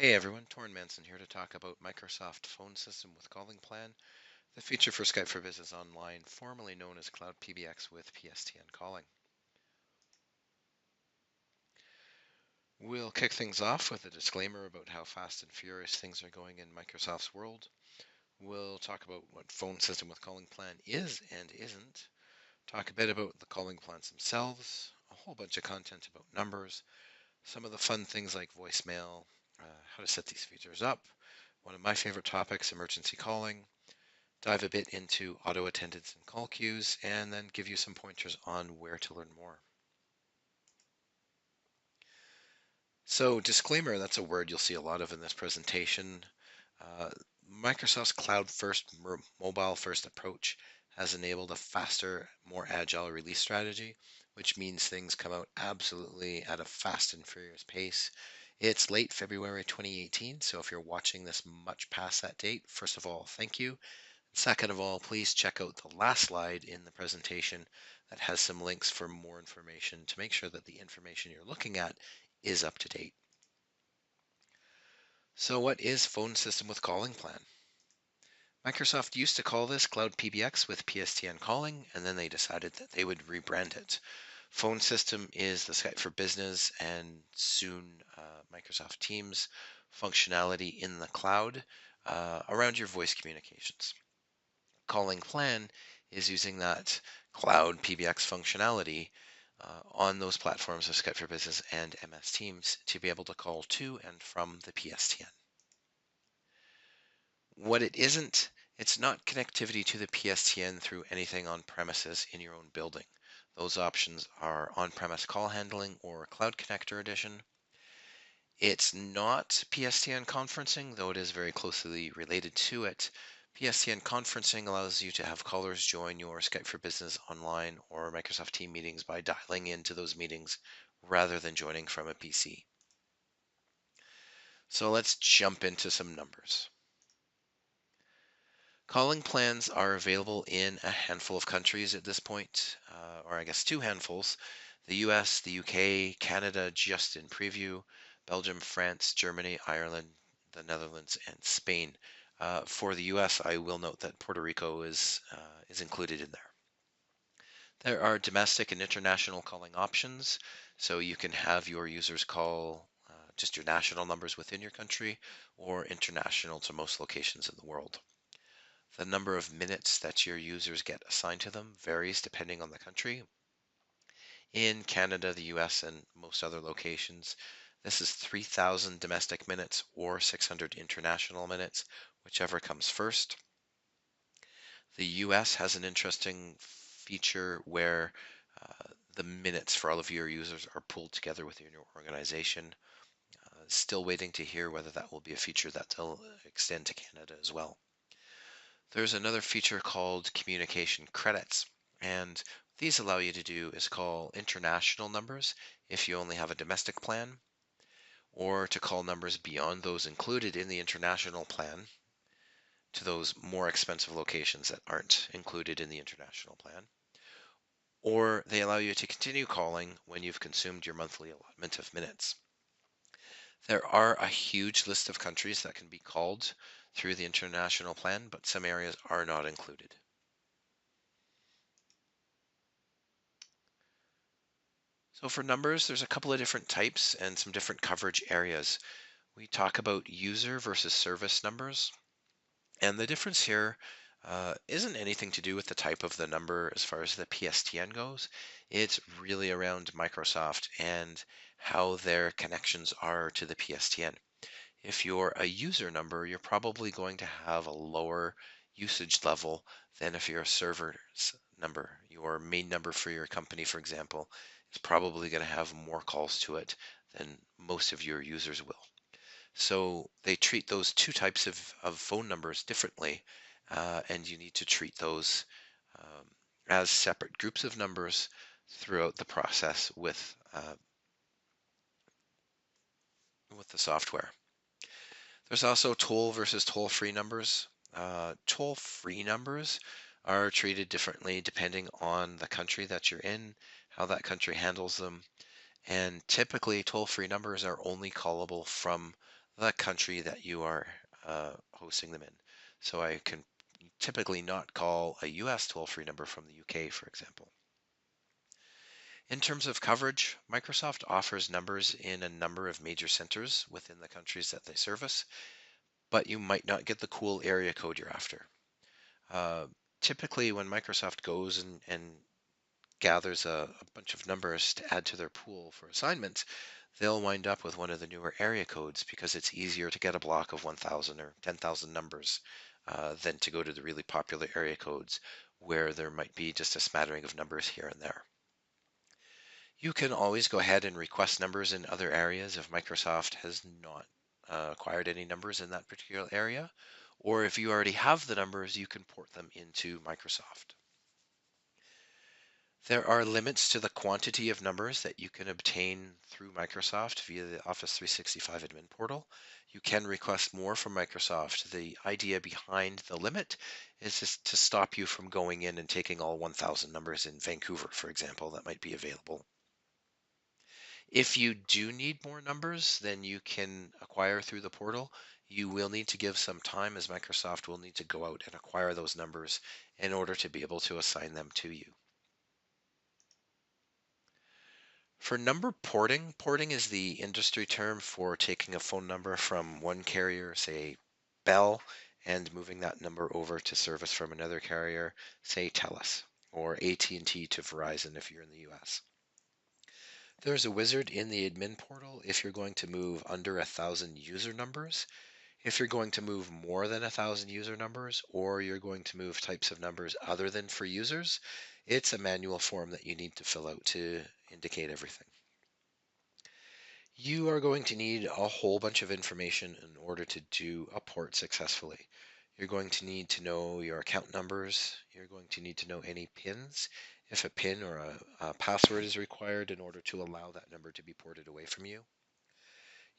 Hey everyone, Torren Manson here to talk about Microsoft Phone System with Calling Plan, the feature for Skype for Business Online, formerly known as Cloud PBX with PSTN Calling. We'll kick things off with a disclaimer about how fast and furious things are going in Microsoft's world. We'll talk about what Phone System with Calling Plan is and isn't, talk a bit about the calling plans themselves, a whole bunch of content about numbers, some of the fun things like voicemail, how to set these features up, one of my favorite topics, emergency calling, dive a bit into auto attendants and call queues, and then give you some pointers on where to learn more. So disclaimer, that's a word you'll see a lot of in this presentation. Uh, Microsoft's cloud-first, mobile-first approach has enabled a faster, more agile release strategy, which means things come out absolutely at a fast and furious pace. It's late February 2018, so if you're watching this much past that date, first of all, thank you. Second of all, please check out the last slide in the presentation that has some links for more information to make sure that the information you're looking at is up to date. So what is Phone System with Calling Plan? Microsoft used to call this Cloud PBX with PSTN Calling, and then they decided that they would rebrand it. Phone System is the Skype for Business and soon Microsoft Teams functionality in the cloud around your voice communications. Calling Plan is using that cloud PBX functionality on those platforms of Skype for Business and MS Teams to be able to call to and from the PSTN. What it isn't, it's not connectivity to the PSTN through anything on premises in your own building. Those options are on-premise call handling or Cloud Connector Edition. It's not PSTN conferencing, though it is very closely related to it. PSTN conferencing allows you to have callers join your Skype for Business online or Microsoft Teams meetings by dialing into those meetings rather than joining from a PC. So let's jump into some numbers. Calling plans are available in a handful of countries at this point, or I guess two handfuls. The US, the UK, Canada just in preview, Belgium, France, Germany, Ireland, the Netherlands, and Spain. For the US, I will note that Puerto Rico is included in there. There are domestic and international calling options, so you can have your users call just your national numbers within your country or international to most locations in the world. The number of minutes that your users get assigned to them varies depending on the country. In Canada, the US, and most other locations, this is 3,000 domestic minutes or 600 international minutes, whichever comes first. The US has an interesting feature where the minutes for all of your users are pulled together within your organization. Still waiting to hear whether that will be a feature that will extend to Canada as well. There's another feature called communication credits, and what these allow you to do is call international numbers if you only have a domestic plan, or to call numbers beyond those included in the international plan to those more expensive locations that aren't included in the international plan, or they allow you to continue calling when you've consumed your monthly allotment of minutes. There are a huge list of countries that can be called through the international plan, but some areas are not included. So for numbers, there's a couple of different types and some different coverage areas. We talk about user versus service numbers, and the difference here isn't anything to do with the type of the number as far as the PSTN goes. It's really around Microsoft and how their connections are to the PSTN. If you're a user number, you're probably going to have a lower usage level than if you're a server's number. Your main number for your company, for example, is probably going to have more calls to it than most of your users will. So they treat those two types of phone numbers differently, and you need to treat those as separate groups of numbers throughout the process with the software. There's also toll versus toll-free numbers. Toll-free numbers are treated differently depending on the country that you're in, how that country handles them, and typically toll-free numbers are only callable from the country that you are hosting them in. So I can typically not call a US toll-free number from the UK, for example. In terms of coverage, Microsoft offers numbers in a number of major centers within the countries that they service, but you might not get the cool area code you're after. Uh, Typically, when Microsoft goes and gathers a bunch of numbers to add to their pool for assignments, they'll wind up with one of the newer area codes because it's easier to get a block of 1,000 or 10,000 numbers than to go to the really popular area codes where there might be just a smattering of numbers here and there. You can always go ahead and request numbers in other areas if Microsoft has not acquired any numbers in that particular area, or if you already have the numbers, you can port them into Microsoft. There are limits to the quantity of numbers that you can obtain through Microsoft via the Office 365 admin portal. You can request more from Microsoft. The idea behind the limit is just to stop you from going in and taking all 1,000 numbers in Vancouver, for example, that might be available. If you do need more numbers than you can acquire through the portal, you will need to give some time as Microsoft will need to go out and acquire those numbers in order to be able to assign them to you. For number porting, porting is the industry term for taking a phone number from one carrier, say Bell, and moving that number over to service from another carrier, say Telus, or AT&T to Verizon if you're in the US. There's a wizard in the admin portal if you're going to move under 1,000 user numbers. If you're going to move more than 1,000 user numbers, or you're going to move types of numbers other than for users, it's a manual form that you need to fill out to indicate everything. You are going to need a whole bunch of information in order to do a port successfully. You're going to need to know your account numbers. You're going to need to know any pins, if a pin or a password is required in order to allow that number to be ported away from you.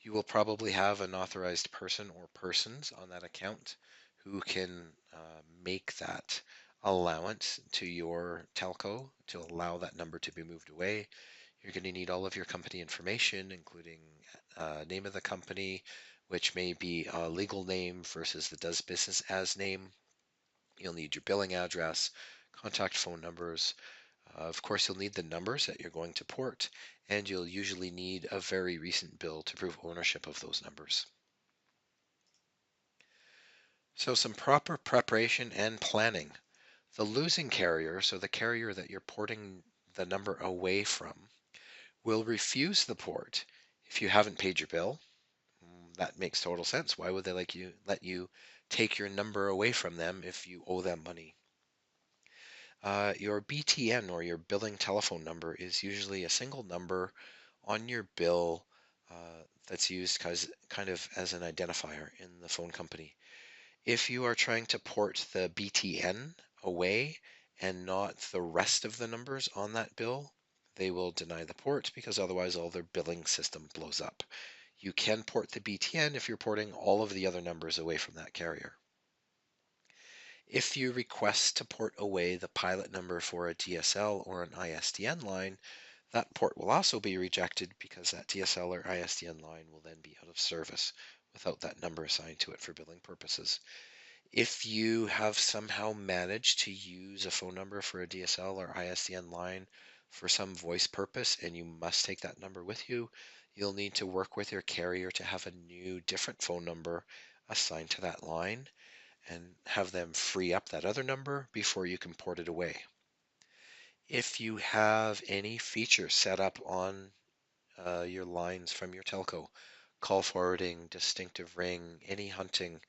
You will probably have an authorized person or persons on that account who can make that allowance to your telco to allow that number to be moved away. You're going to need all of your company information, including name of the company, which may be a legal name versus the does business as name. You'll need your billing address, contact phone numbers. Of course, you'll need the numbers that you're going to port, and you'll usually need a very recent bill to prove ownership of those numbers. So some proper preparation and planning. The losing carrier, so the carrier that you're porting the number away from, will refuse the port if you haven't paid your bill. That makes total sense. Why would they let you take your number away from them if you owe them money? Your BTN or your billing telephone number is usually a single number on your bill that's used kind of as an identifier in the phone company. If you are trying to port the BTN away and not the rest of the numbers on that bill, they will deny the port because otherwise all their billing system blows up. You can port the BTN if you're porting all of the other numbers away from that carrier. If you request to port away the pilot number for a DSL or an ISDN line, that port will also be rejected because that DSL or ISDN line will then be out of service without that number assigned to it for billing purposes. If you have somehow managed to use a phone number for a DSL or ISDN line for some voice purpose and you must take that number with you, you'll need to work with your carrier to have a new, different phone number assigned to that line and have them free up that other number before you can port it away. If you have any features set up on your lines from your telco, call forwarding, distinctive ring, any hunting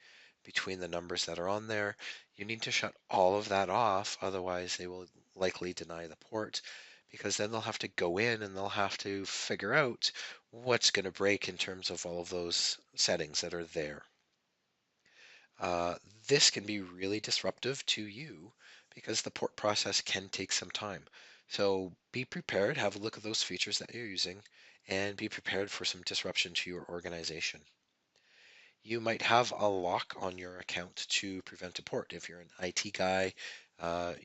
between the numbers that are on there, you need to shut all of that off. Otherwise, they will likely deny the port because then they'll have to go in and they'll have to figure out what's going to break in terms of all of those settings that are there. Uh, this can be really disruptive to you because the port process can take some time. So be prepared, have a look at those features that you're using, and be prepared for some disruption to your organization. You might have a lock on your account to prevent a port. If you're an IT guy,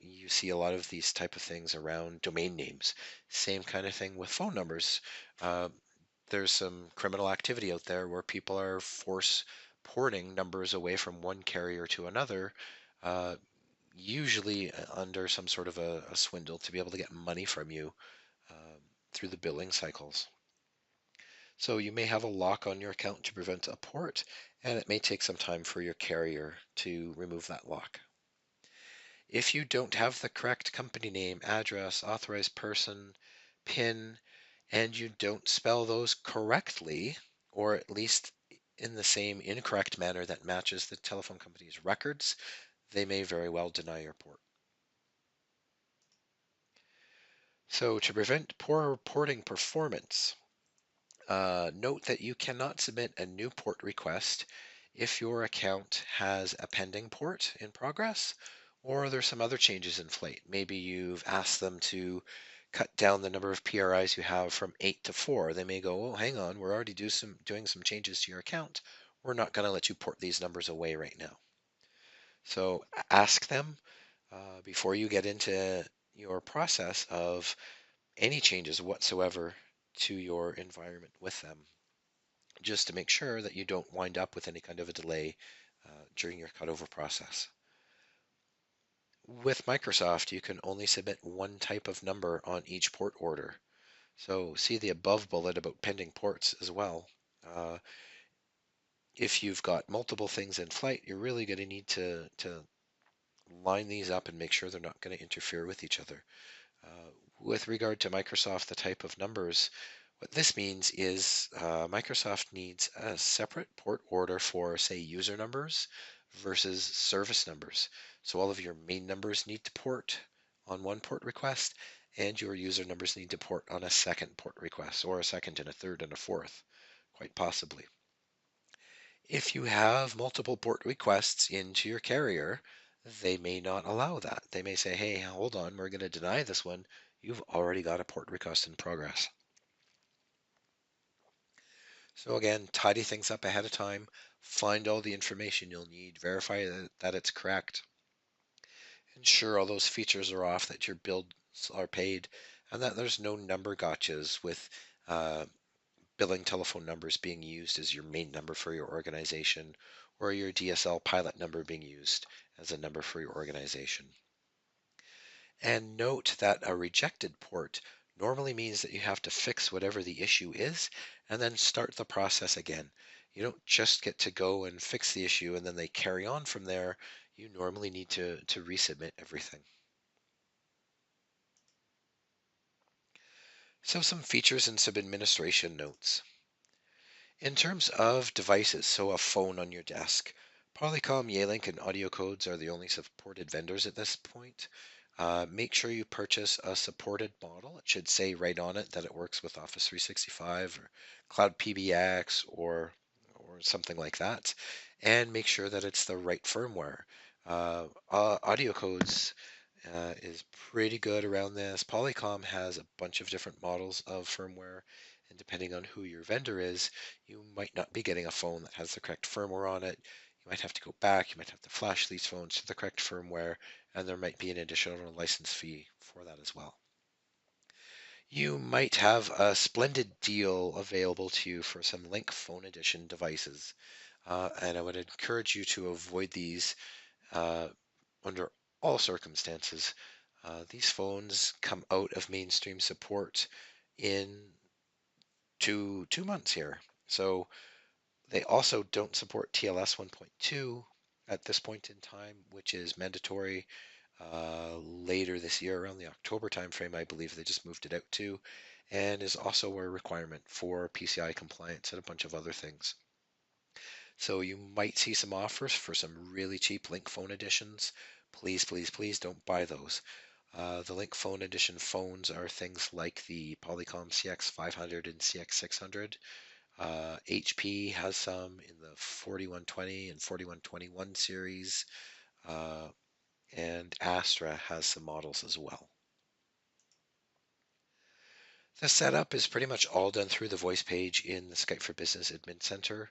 you see a lot of these type of things around domain names. Same kind of thing with phone numbers. Uh, there's some criminal activity out there where people are force porting numbers away from one carrier to another, uh, usually under some sort of a swindle to be able to get money from you um, through the billing cycles. So you may have a lock on your account to prevent a port, and it may take some time for your carrier to remove that lock. If you don't have the correct company name, address, authorized person, PIN, and you don't spell those correctly, or at least in the same incorrect manner that matches the telephone company's records, they may very well deny your port. So to prevent poor reporting performance, note that you cannot submit a new port request if your account has a pending port in progress or there's some other changes in flight. Maybe you've asked them to cut down the number of PRIs you have from 8 to 4. They may go, oh, hang on, we're already doing some changes to your account. We're not going to let you port these numbers away right now. So ask them before you get into your process of any changes whatsoever to your environment with them, just to make sure that you don't wind up with any kind of a delay during your cutover process. With Microsoft, you can only submit one type of number on each port order. So see the above bullet about pending ports as well. Uh, if you've got multiple things in flight, you're really going to need to line these up and make sure they're not going to interfere with each other. Uh, with regard to Microsoft, the type of numbers, what this means is Microsoft needs a separate port order for, say, user numbers versus service numbers. So all of your main numbers need to port on one port request, and your user numbers need to port on a second port request, or a second and a third and a fourth, quite possibly. If you have multiple port requests into your carrier, they may not allow that. They may say, hey, hold on, we're going to deny this one. You've already got a port request in progress. So again, tidy things up ahead of time, find all the information you'll need, verify that it's correct, ensure all those features are off, that your bills are paid, and that there's no number gotchas with billing telephone numbers being used as your main number for your organization, or your DSL pilot number being used as a number for your organization. And note that a rejected port normally means that you have to fix whatever the issue is and then start the process again. You don't just get to go and fix the issue and then they carry on from there. You normally need to resubmit everything. So some features and some administration notes. In terms of devices, so a phone on your desk, Polycom, Yealink, and Audio Codes are the only supported vendors at this point. Make sure you purchase a supported model. It should say right on it that it works with Office 365 or Cloud PBX or something like that, and make sure that it's the right firmware. Audio Codes is pretty good around this. Polycom has a bunch of different models of firmware, and depending on who your vendor is, you might not be getting a phone that has the correct firmware on it. You might have to go back, you might have to flash these phones to the correct firmware, and there might be an additional license fee for that as well. You might have a splendid deal available to you for some Link Phone Edition devices, and I would encourage you to avoid these uh, under all circumstances. These phones come out of mainstream support in two months here. So they also don't support TLS 1.2 at this point in time, which is mandatory later this year, around the October timeframe, I believe they just moved it out to, and is also a requirement for PCI compliance and a bunch of other things. So you might see some offers for some really cheap Link Phone editions. Please, please, please don't buy those. The Link Phone Edition phones are things like the Polycom CX500 and CX600. HP has some in the 4120 and 4121 series, uh, and Astra has some models as well. The setup is pretty much all done through the voice page in the Skype for Business Admin Center.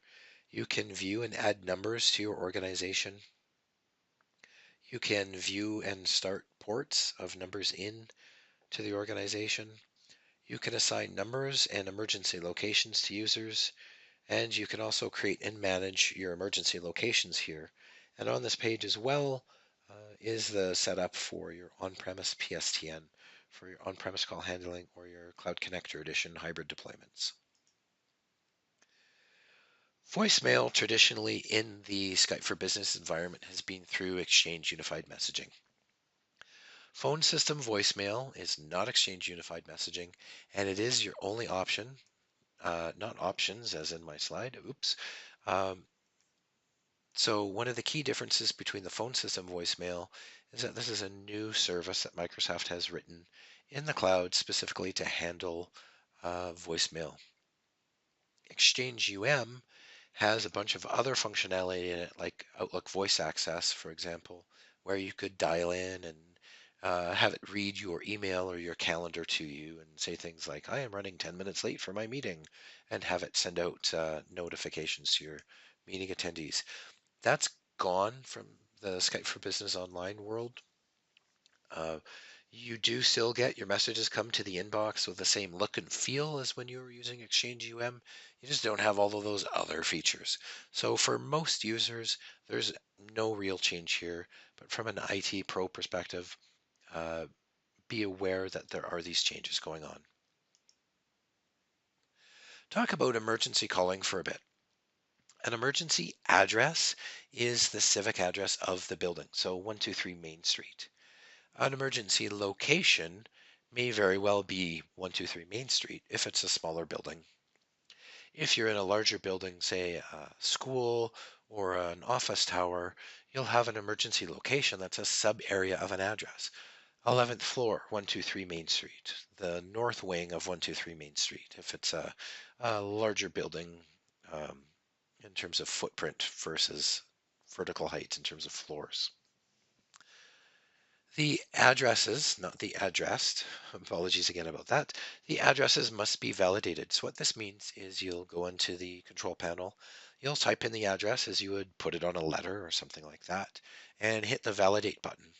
You can view and add numbers to your organization. You can view and start ports of numbers in to the organization. You can assign numbers and emergency locations to users, and you can also create and manage your emergency locations here. And on this page as well is the setup for your on-premise PSTN, for your on-premise call handling or your Cloud Connector Edition hybrid deployments. Voicemail traditionally in the Skype for Business environment has been through Exchange Unified Messaging. Phone system voicemail is not Exchange Unified Messaging, and it is your only option, not options as in my slide, oops. Um, so one of the key differences between the phone system voicemail is that this is a new service that Microsoft has written in the cloud specifically to handle voicemail. Exchange UM has a bunch of other functionality in it, like Outlook Voice Access, for example, where you could dial in and have it read your email or your calendar to you and say things like, I am running 10 minutes late for my meeting, and have it send out notifications to your meeting attendees. That's gone from the Skype for Business Online world. You do still get your messages come to the inbox with the same look and feel as when you were using Exchange UM. You just don't have all of those other features. So for most users, there's no real change here. But from an IT pro perspective, uh, be aware that there are these changes going on. Talk about emergency calling for a bit. An emergency address is the civic address of the building, so 123 Main Street. An emergency location may very well be 123 Main Street if it's a smaller building. If you're in a larger building, say a school or an office tower, you'll have an emergency location that's a sub area of an address. 11th floor, 123 Main Street, the north wing of 123 Main Street, if it's a larger building um, in terms of footprint versus vertical height in terms of floors. The addresses, not the addressed, apologies again about that. The addresses must be validated. So what this means is you'll go into the control panel, you'll type in the address as you would put it on a letter or something like that, and hit the validate button.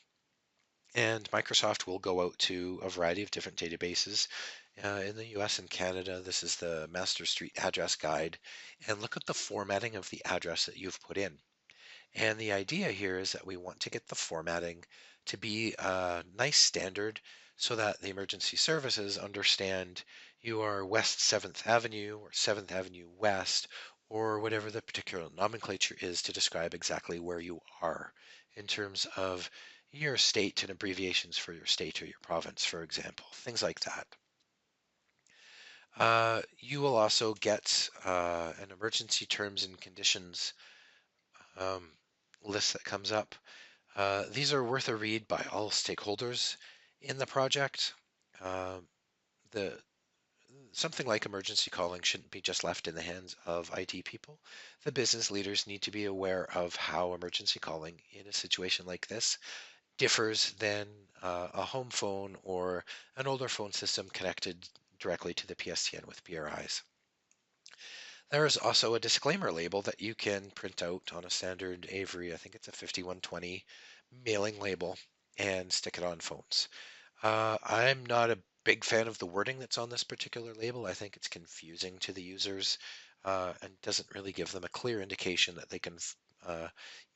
And Microsoft will go out to a variety of different databases. In the US and Canada, this is the Master Street Address Guide, and look at the formatting of the address that you've put in. And the idea here is that we want to get the formatting to be a nice standard so that the emergency services understand you are West 7th Avenue or 7th Avenue West or whatever the particular nomenclature is to describe exactly where you are in terms of your state and abbreviations for your state or your province, for example, things like that. You will also get an emergency terms and conditions um, list that comes up. These are worth a read by all stakeholders in the project. Uh, the Something like emergency calling shouldn't be just left in the hands of IT people. The business leaders need to be aware of how emergency calling in a situation like this differs than a home phone or an older phone system connected directly to the PSTN with BRIs. There is also a disclaimer label that you can print out on a standard Avery, I think it's a 5120 mailing label, and stick it on phones. I'm not a big fan of the wording that's on this particular label. I think it's confusing to the users and doesn't really give them a clear indication that they can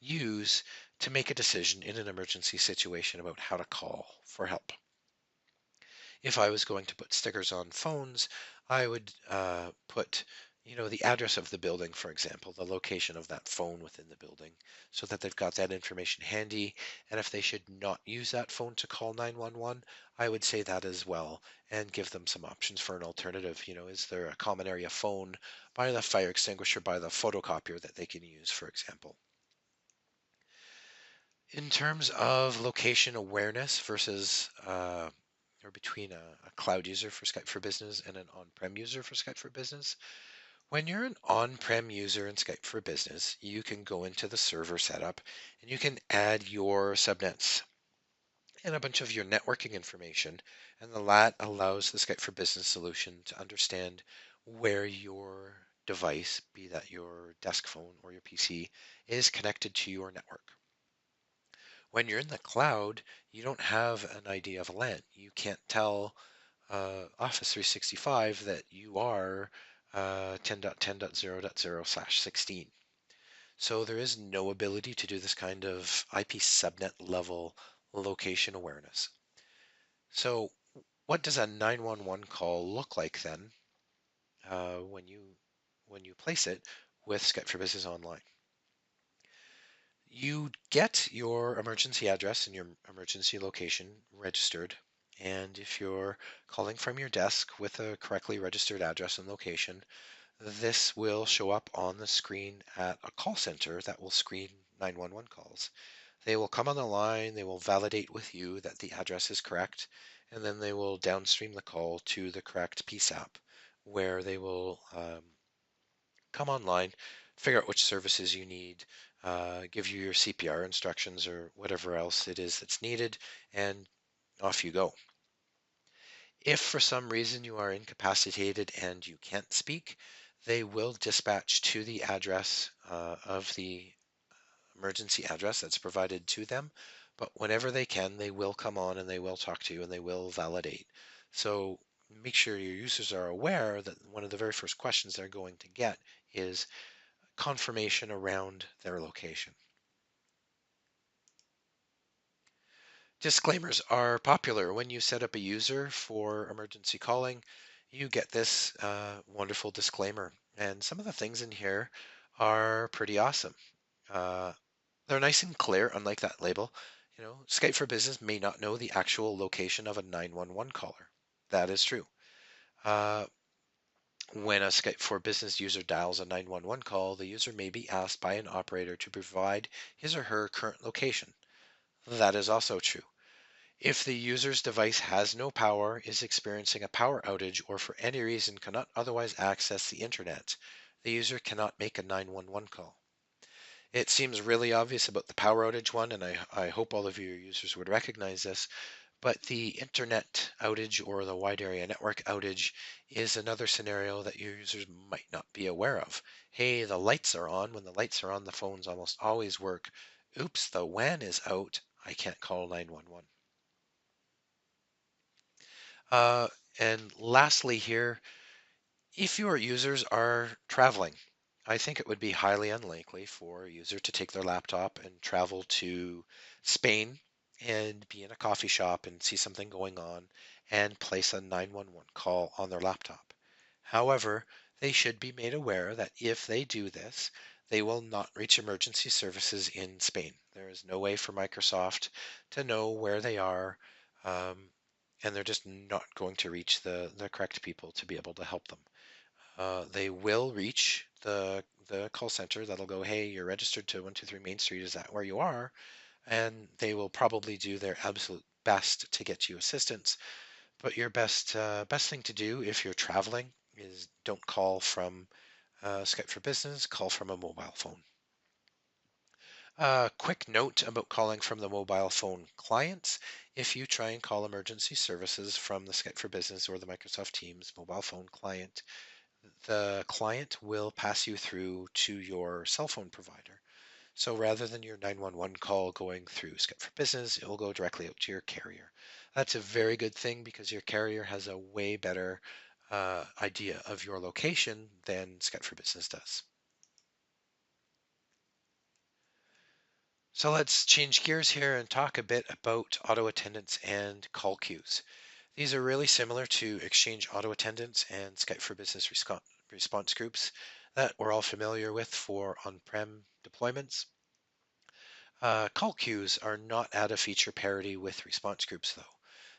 use to make a decision in an emergency situation about how to call for help. If I was going to put stickers on phones, I would put, the address of the building, for example, the location of that phone within the building, so that they've got that information handy. And if they should not use that phone to call 911, I would say that as well and give them some options for an alternative. Is there a common area phone by the fire extinguisher, by the photocopier that they can use, for example? In terms of location awareness versus or between a cloud user for Skype for Business and an on-prem user for Skype for Business, when you're an on-prem user in Skype for Business, you can go into the server setup and you can add your subnets and a bunch of your networking information, and that allows the Skype for Business solution to understand where your device, be that your desk phone or your PC, is connected to your network. When you're in the cloud, you don't have an idea of a LAN. You can't tell Office 365 that you are 10.10.0.0/16. So there is no ability to do this kind of IP subnet level location awareness. So what does a 911 call look like then when you place it with Skype for Business Online? You get your emergency address and your emergency location registered. And if you're calling from your desk with a correctly registered address and location, this will show up on the screen at a call center that will screen 911 calls. They will come on the line, they will validate with you that the address is correct, and then they will downstream the call to the correct PSAP, where they will come online, figure out which services you need, give you your CPR instructions or whatever else it is that's needed, and off you go. If for some reason you are incapacitated and you can't speak, they will dispatch to the address of the emergency address that's provided to them. But whenever they can, they will come on and they will talk to you and they will validate. So make sure your users are aware that one of the very first questions they're going to get is confirmation around their location. Disclaimers are popular. When you set up a user for emergency calling, you get this wonderful disclaimer. And some of the things in here are pretty awesome. Uh, they're nice and clear, unlike that label. You know, Skype for Business may not know the actual location of a 911 caller. That is true. Uh, when a Skype for Business user dials a 911 call, the user may be asked by an operator to provide his or her current location. That is also true. If the user's device has no power, is experiencing a power outage, or for any reason cannot otherwise access the internet, the user cannot make a 911 call. It seems really obvious about the power outage one, and I hope all of your users would recognize this, but the internet outage or the wide area network outage is another scenario that your users might not be aware of. Hey, the lights are on. When the lights are on, the phones almost always work. Oops, the WAN is out. I can't call 911. Uh, and lastly here, if your users are traveling, I think it would be highly unlikely for a user to take their laptop and travel to Spain and be in a coffee shop and see something going on and place a 911 call on their laptop. However, they should be made aware that if they do this, they will not reach emergency services in Spain. There is no way for Microsoft to know where they are, um, and they're just not going to reach the correct people to be able to help them. They will reach the call center that'll go, hey, you're registered to 123 Main Street. Is that where you are? And they will probably do their absolute best to get you assistance. But your best thing to do if you're traveling is don't call from Skype for Business. Call from a mobile phone. Quick note about calling from the mobile phone clients. If you try and call emergency services from the Skype for Business or the Microsoft Teams mobile phone client, the client will pass you through to your cell phone provider. So rather than your 911 call going through Skype for Business, it will go directly out to your carrier. That's a very good thing because your carrier has a way better idea of your location than Skype for Business does. So let's change gears here and talk a bit about auto attendants and call queues. These are really similar to Exchange auto attendants and Skype for Business response groups that we're all familiar with for on-prem deployments. Call queues are not at a feature parity with response groups, though.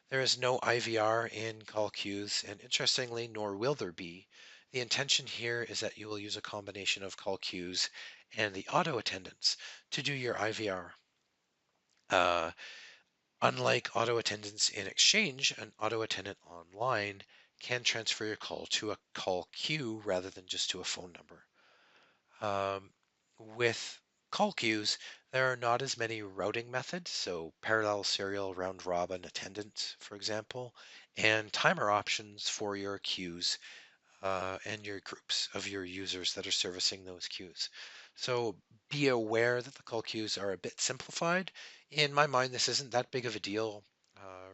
There is no IVR in call queues, and interestingly, nor will there be. The intention here is that you will use a combination of call queues and the auto attendants to do your IVR. Uh, Unlike auto attendants in Exchange, an auto attendant online can transfer your call to a call queue rather than just to a phone number. With call queues, there are not as many routing methods, so parallel, serial, round robin, attendant, for example, and timer options for your queues and your groups of your users that are servicing those queues. So be aware that the call queues are a bit simplified. In my mind, this isn't that big of a deal.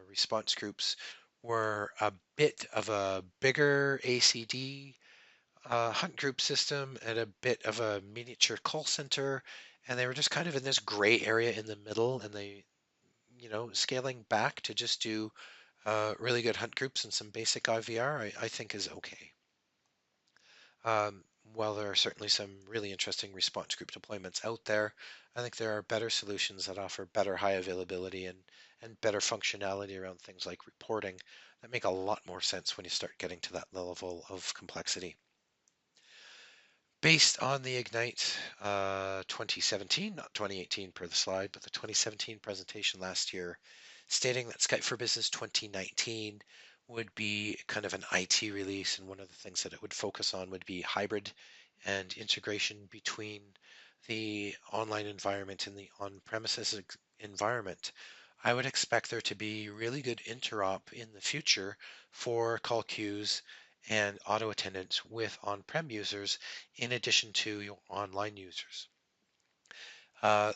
Response groups were a bit of a bigger ACD hunt group system and a bit of a miniature call center, and they were just kind of in this gray area in the middle, and they, scaling back to just do really good hunt groups and some basic IVR, I think is okay. While there are certainly some really interesting response group deployments out there, I think there are better solutions that offer better high availability and better functionality around things like reporting that make a lot more sense when you start getting to that level of complexity. Based on the Ignite 2017, not 2018 per the slide, but the 2017 presentation last year, stating that Skype for Business 2019 would be kind of an IT release, and one of the things that it would focus on would be hybrid and integration between the online environment and the on-premises environment. I would expect there to be really good interop in the future for call queues and auto attendants with on-prem users in addition to your online users. Uh,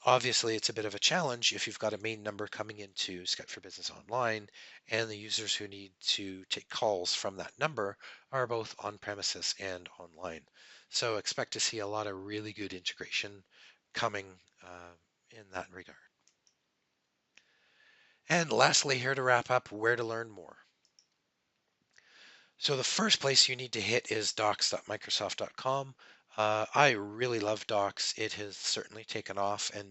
Obviously, it's a bit of a challenge if you've got a main number coming into Skype for Business Online and the users who need to take calls from that number are both on premises and online. So expect to see a lot of really good integration coming in that regard. And lastly, here to wrap up, where to learn more. So the first place you need to hit is docs.microsoft.com. I really love Docs. It has certainly taken off and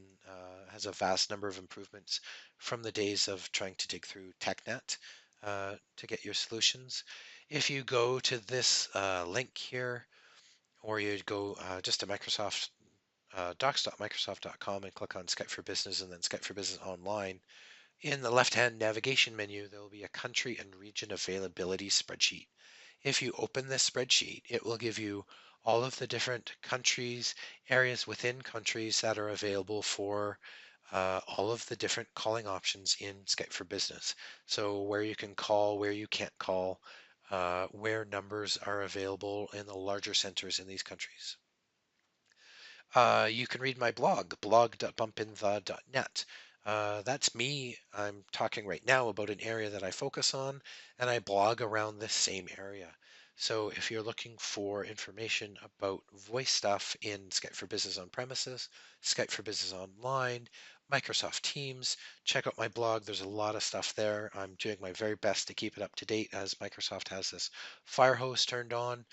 has a vast number of improvements from the days of trying to dig through TechNet to get your solutions. If you go to this link here, or you go just to Microsoft docs.microsoft.com and click on Skype for Business and then Skype for Business Online, in the left-hand navigation menu, there will be a country and region availability spreadsheet. If you open this spreadsheet, it will give you all of the different countries, areas within countries that are available for all of the different calling options in Skype for Business. So where you can call, where you can't call, where numbers are available in the larger centers in these countries. You can read my blog, blog.bumpinthe.net. That's me. I'm talking right now about an area that I focus on, and I blog around this same area. So if you're looking for information about voice stuff in Skype for Business on premises, Skype for Business online, Microsoft Teams, check out my blog. There's a lot of stuff there. I'm doing my very best to keep it up to date as Microsoft has this fire hose turned on.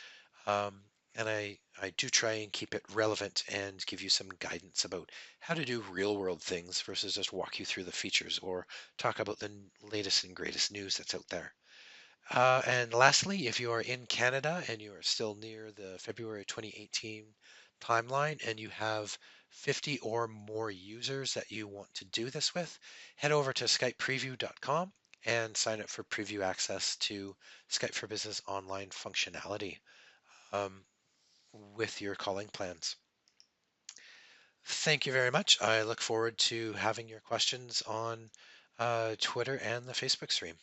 Um, and I do try and keep it relevant and give you some guidance about how to do real world things versus just walk you through the features or talk about the latest and greatest news that's out there. And lastly, if you are in Canada and you are still near the February 2018 timeline and you have 50 or more users that you want to do this with, head over to skypepreview.com and sign up for preview access to Skype for Business online functionality. With your calling plans. Thank you very much. I look forward to having your questions on Twitter and the Facebook stream.